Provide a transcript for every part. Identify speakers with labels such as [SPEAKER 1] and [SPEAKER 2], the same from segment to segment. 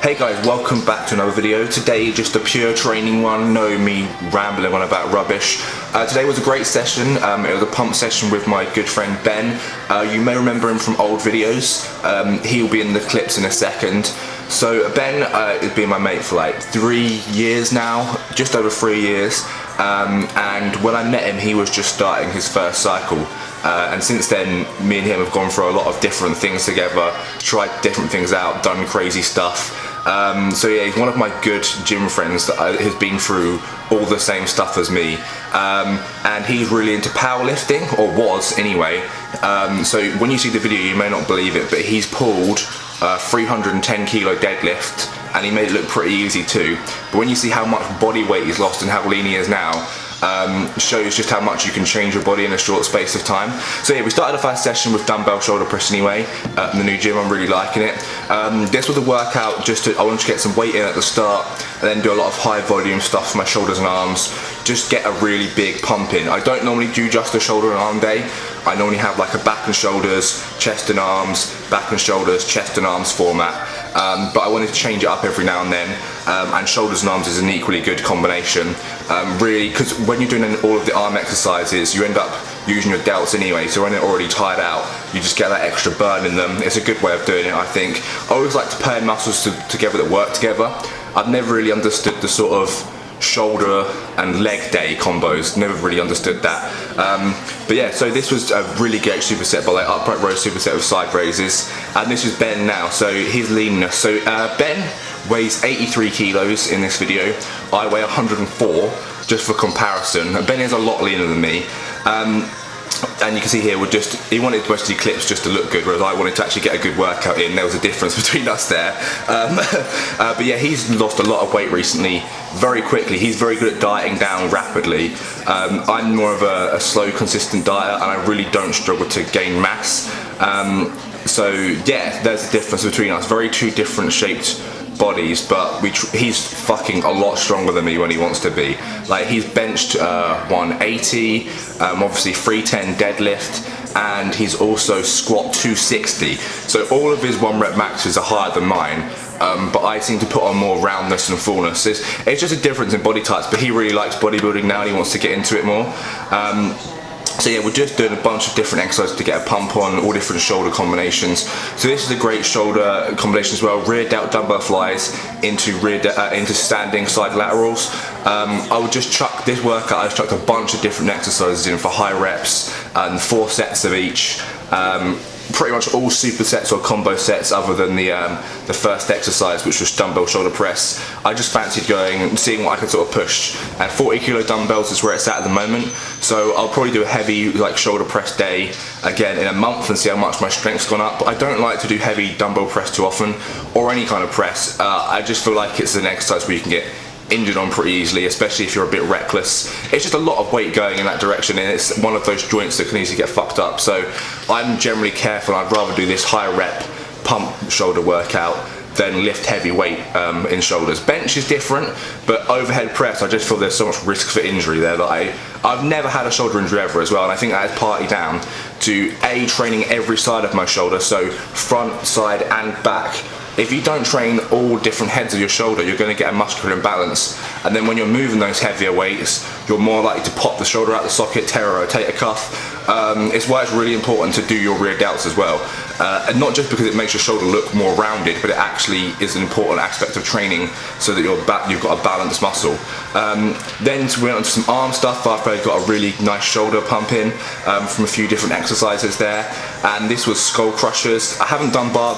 [SPEAKER 1] Hey guys, welcome back to another video. Today just a pure training one, no me rambling on about rubbish. Today was a great session. It was a pump session with my good friend Ben. You may remember him from old videos. He'll be in the clips in a second. So Ben has been my mate for like 3 years now, just over 3 years. And when I met him, he was just starting his first cycle. And since then, me and him have gone through a lot of different things together, tried different things out, done crazy stuff. So yeah, he's one of my good gym friends that has been through all the same stuff as me. And he's really into powerlifting, or was anyway. So when you see the video, you may not believe it, but he's pulled 310 kilo deadlift, and he made it look pretty easy too. But when you see how much body weight he's lost and how lean he is now, shows just how much you can change your body in a short space of time. So yeah, we started the first session with dumbbell shoulder press anyway, in the new gym. I'm really liking it. This was a workout I wanted to get some weight in at the start, and then do a lot of high volume stuff for my shoulders and arms, just get a really big pump in. I don't normally do just a shoulder and arm day. I normally have like a back and shoulders, chest and arms, back and shoulders, chest and arms format. But I wanted to change it up every now and then, and shoulders and arms is an equally good combination. Really, because when you're doing all of the arm exercises, you end up using your delts anyway, so when they're already tired out, you just get that extra burn in them. It's a good way of doing it, I think. I always like to pair muscles together that work together. I've never really understood the sort of shoulder and leg day combos, never really understood that. But yeah, so this was a really great superset by like upright row superset with side raises, and this is Ben now, so his leanness. So Ben weighs 83 kilos in this video. I weigh 104, just for comparison. Ben is a lot leaner than me. And you can see here, he wanted most of the clips just to look good, whereas I wanted to actually get a good workout in. There was a difference between us there. But yeah, he's lost a lot of weight recently, very quickly. He's very good at dieting down rapidly. I'm more of a slow, consistent dieter, and I really don't struggle to gain mass. So yeah, there's a difference between us. Very two different shaped bodies, but he's fucking a lot stronger than me when he wants to be. Like, he's benched 180, obviously 310 deadlift, and he's also squat 260. So all of his 1 rep maxes are higher than mine. But I seem to put on more roundness and fullness. It's just a difference in body types, but he really likes bodybuilding now and he wants to get into it more. So yeah, we're just doing a bunch of different exercises to get a pump on, all different shoulder combinations. So this is a great shoulder combination as well. Rear delt dumbbell flies into standing side laterals. I would just chuck this workout. I just chucked a bunch of different exercises in for high reps and 4 sets of each. Pretty much all supersets or combo sets other than the first exercise, which was dumbbell shoulder press. I just fancied going and seeing what I could sort of push, and 40 kilo dumbbells is where it's at the moment. So I'll probably do a heavy like shoulder press day again in a month and see how much my strength's gone up. But I don't like to do heavy dumbbell press too often, or any kind of press. I just feel like it's an exercise where you can get injured on pretty easily, especially if you're a bit reckless. It's just a lot of weight going in that direction, and it's one of those joints that can easily get fucked up. So I'm generally careful. I'd rather do this high rep pump shoulder workout than lift heavy weight in shoulders. Bench is different, but overhead press, I just feel there's so much risk for injury there that I've never had a shoulder injury ever as well, and I think that is partly down to training every side of my shoulder, so front, side and back. If you don't train all different heads of your shoulder, you're going to get a muscular imbalance, and then when you're moving those heavier weights, you're more likely to pop the shoulder out the socket, tear a rotator cuff. It's why it's really important to do your rear delts as well, and not just because it makes your shoulder look more rounded, but it actually is an important aspect of training so that you've got a balanced muscle. Then we went on to some arm stuff after I got a really nice shoulder pump in from a few different exercises there, and this was skull crushers. I haven't done bar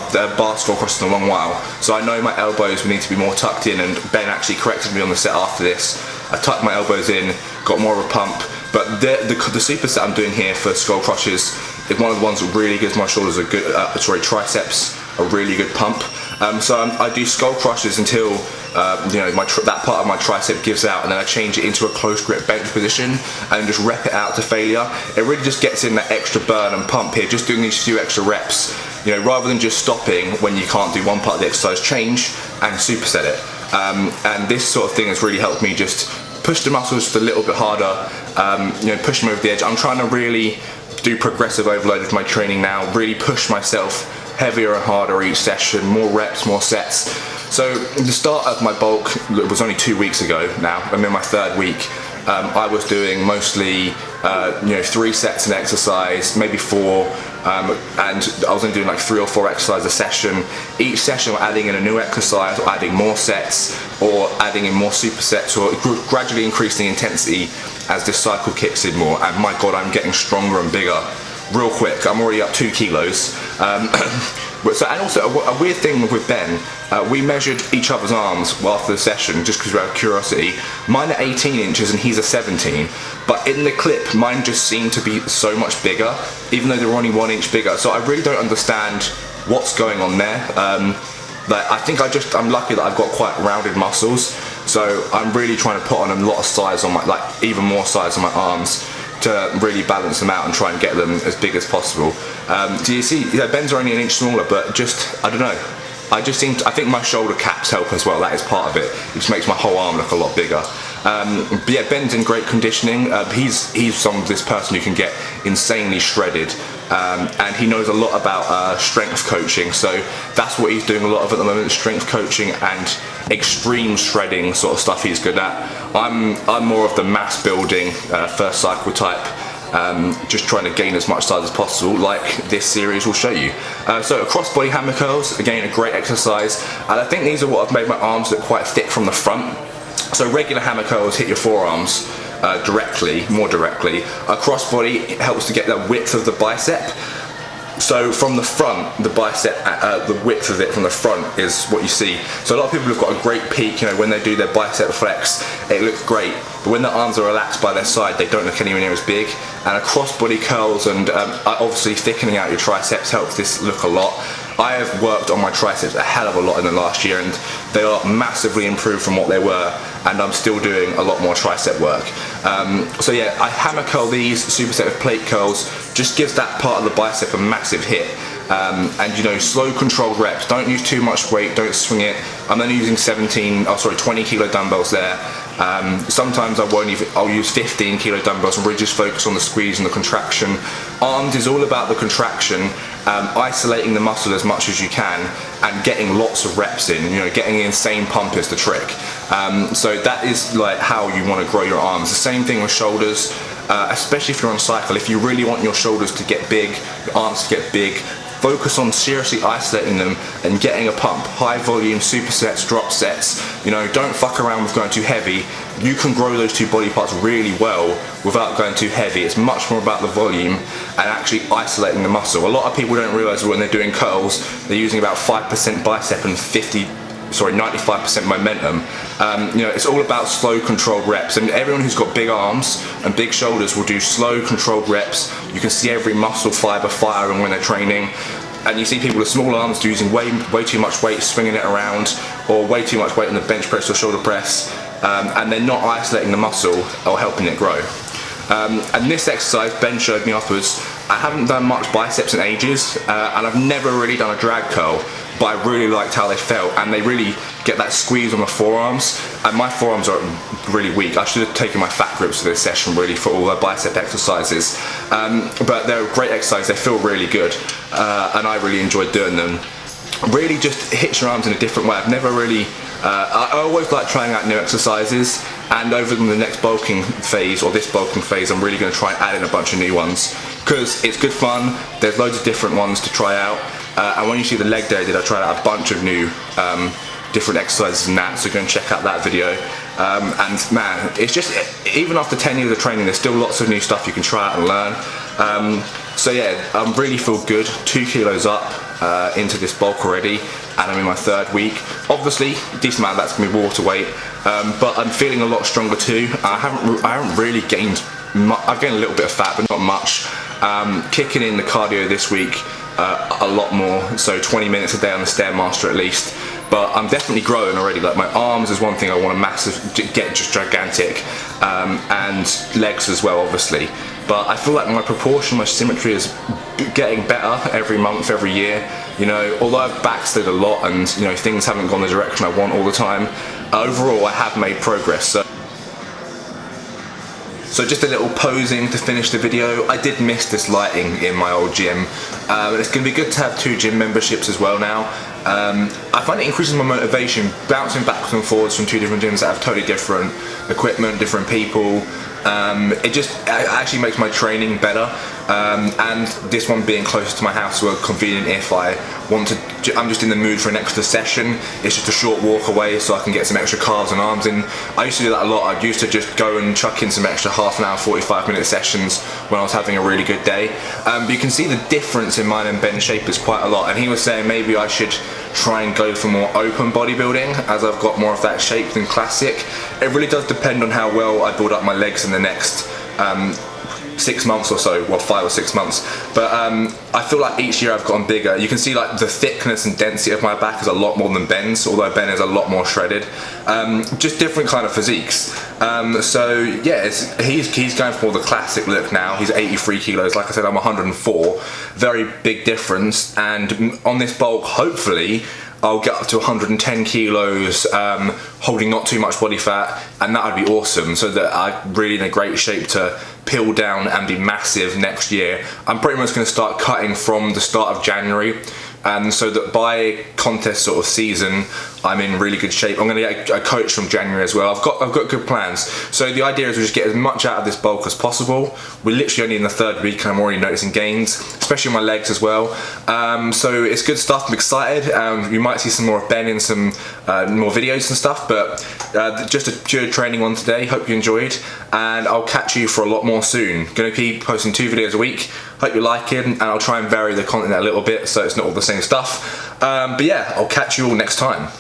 [SPEAKER 1] skull crushers in a long while, so I know my elbows will need to be more tucked in, and Ben actually corrected me on the set after this. I tucked my elbows in, got more of a pump, but the superset I'm doing here for skull crushers is one of the ones that really gives my shoulders a good, triceps a really good pump. So I do skull crushers until that part of my tricep gives out, and then I change it into a close grip bench position and just rep it out to failure. It really just gets in that extra burn and pump here, just doing these few extra reps. Rather than just stopping when you can't do one part of the exercise, change and superset it. And this sort of thing has really helped me just push the muscles just a little bit harder, push them over the edge. I'm trying to really do progressive overload with my training now, really push myself heavier and harder each session, more reps, more sets. So the start of my bulk was only 2 weeks ago now. I'm in my 3rd week. I was doing mostly 3 sets in exercise, maybe 4, and I was only doing like 3 or 4 exercises a session. Each session I'm adding in a new exercise, or adding more sets, or adding in more supersets, or gradually increasing the intensity as this cycle kicks in more. And my God, I'm getting stronger and bigger real quick. I'm already up 2 kilos. And also a weird thing with Ben, we measured each other's arms after the session just because we had curiosity. Mine are 18 inches and he's a 17, but in the clip mine just seemed to be so much bigger, even though they were only 1 inch bigger. So I really don't understand what's going on there. I think I'm lucky that I've got quite rounded muscles, so I'm really trying to put on a lot of size on my, even more size on my arms, to really balance them out and try and get them as big as possible. Do you see, Ben's are only 1 inch smaller, but just, I don't know, I think my shoulder caps help as well. That is part of it. It just makes my whole arm look a lot bigger. But yeah, Ben's in great conditioning. He's this person who can get insanely shredded, and he knows a lot about strength coaching. So that's what he's doing a lot of at the moment: strength coaching and extreme shredding sort of stuff he's good at. I'm more of the mass building first cycle type. Just trying to gain as much size as possible, like this series will show you. So cross body hammer curls, again a great exercise, and I think these are what have made my arms look quite thick from the front. So regular hammer curls hit your forearms more directly. A cross body helps to get the width of the bicep. So from the front, the bicep, the width of it from the front is what you see. So a lot of people have got a great peak, when they do their bicep flex, it looks great. But when their arms are relaxed by their side, they don't look anywhere near as big. And a cross-body curls and obviously thickening out your triceps helps this look a lot. I have worked on my triceps a hell of a lot in the last year, and they are massively improved from what they were, and I'm still doing a lot more tricep work. So yeah, I hammer curl these superset with plate curls, just gives that part of the bicep a massive hit. And slow controlled reps, don't use too much weight, don't swing it. I'm only using 20 kilo dumbbells there. Sometimes I'll use 15 kilo dumbbells and really just focus on the squeeze and the contraction. Arms is all about the contraction, isolating the muscle as much as you can and getting lots of reps in. Getting an insane pump is the trick. So that is like how you want to grow your arms. The same thing with shoulders, especially if you're on cycle. If you really want your shoulders to get big, your arms to get big, focus on seriously isolating them and getting a pump. High volume supersets, drop sets. Don't fuck around with going too heavy. You can grow those 2 body parts really well without going too heavy. It's much more about the volume and actually isolating the muscle. A lot of people don't realize when they're doing curls, they're using about 5% bicep and 95% momentum. It's all about slow controlled reps, and everyone who's got big arms and big shoulders will do slow controlled reps. You can see every muscle fiber firing when they're training, and you see people with small arms using way too much weight, swinging it around, or way too much weight on the bench press or shoulder press, and they're not isolating the muscle or helping it grow. And this exercise, Ben showed me afterwards, I haven't done much biceps in ages, and I've never really done a drag curl, but I really liked how they felt, and they really get that squeeze on the forearms, and my forearms are really weak. I should have taken my fat grips for this session really for all the bicep exercises, but they're a great exercise, they feel really good, and I really enjoyed doing them. Really just hits your arms in a different way. I've never really, I always like trying out new exercises, and over the next bulking phase, or this bulking phase, I'm really going to try and add in a bunch of new ones, because it's good fun. There's loads of different ones to try out, and when you see the leg day I tried out a bunch of new different exercises and that, so go and check out that video. And man, it's just, even after 10 years of training, there's still lots of new stuff you can try out and learn. So yeah, I really feel good. 2 kilos up into this bulk already, and I'm in my 3rd week. Obviously, a decent amount of that's going to be water weight, but I'm feeling a lot stronger too. I haven't really gained much. I've gained a little bit of fat, but not much. Kicking in the cardio this week a lot more, so 20 minutes a day on the Stairmaster at least. But I'm definitely growing already. Like my arms is one thing I want to get just gigantic, and legs as well, obviously. But I feel like my proportion, my symmetry is getting better every month, every year. Although I've backslid a lot and things haven't gone the direction I want all the time, overall I have made progress. So So just a little posing to finish the video. I did miss this lighting in my old gym. And it's going to be good to have 2 gym memberships as well now. I find it increases my motivation, bouncing backwards and forwards from 2 different gyms that have totally different equipment, different people. It actually makes my training better, and this one being closer to my house were convenient if I want to. I'm just in the mood for an extra session. It's just a short walk away, so I can get some extra calves and arms in. I used to do that a lot. I used to just go and chuck in some extra half an hour, 45-minute sessions when I was having a really good day. But you can see the difference in mine and Ben's shape is quite a lot, and he was saying maybe I should try and go for more open bodybuilding as I've got more of that shape than classic. It really does depend on how well I build up my legs in the next 6 months or so, well 5 or 6 months, but I feel like each year I've gotten bigger. You can see like the thickness and density of my back is a lot more than Ben's, although Ben is a lot more shredded. Just different kind of physiques. So yeah, he's going for the classic look now. He's 83 kilos, like I said I'm 104, very big difference, and on this bulk hopefully I'll get up to 110 kilos, holding not too much body fat, and that would be awesome, so that I'm really in a great shape to peel down and be massive next year. I'm pretty much going to start cutting from the start of January, and so that by contest sort of season I'm in really good shape. I'm going to get a coach from January as well. I've got good plans. So the idea is we just get as much out of this bulk as possible. We're literally only in the 3rd week and I'm already noticing gains, especially on my legs as well. So it's good stuff. I'm excited. You might see some more of Ben in some more videos and stuff, but just a pure training one today. Hope you enjoyed, and I'll catch you for a lot more soon. Going to keep posting 2 videos a week. Hope you like it, and I'll try and vary the content a little bit so it's not all the same stuff. But yeah, I'll catch you all next time.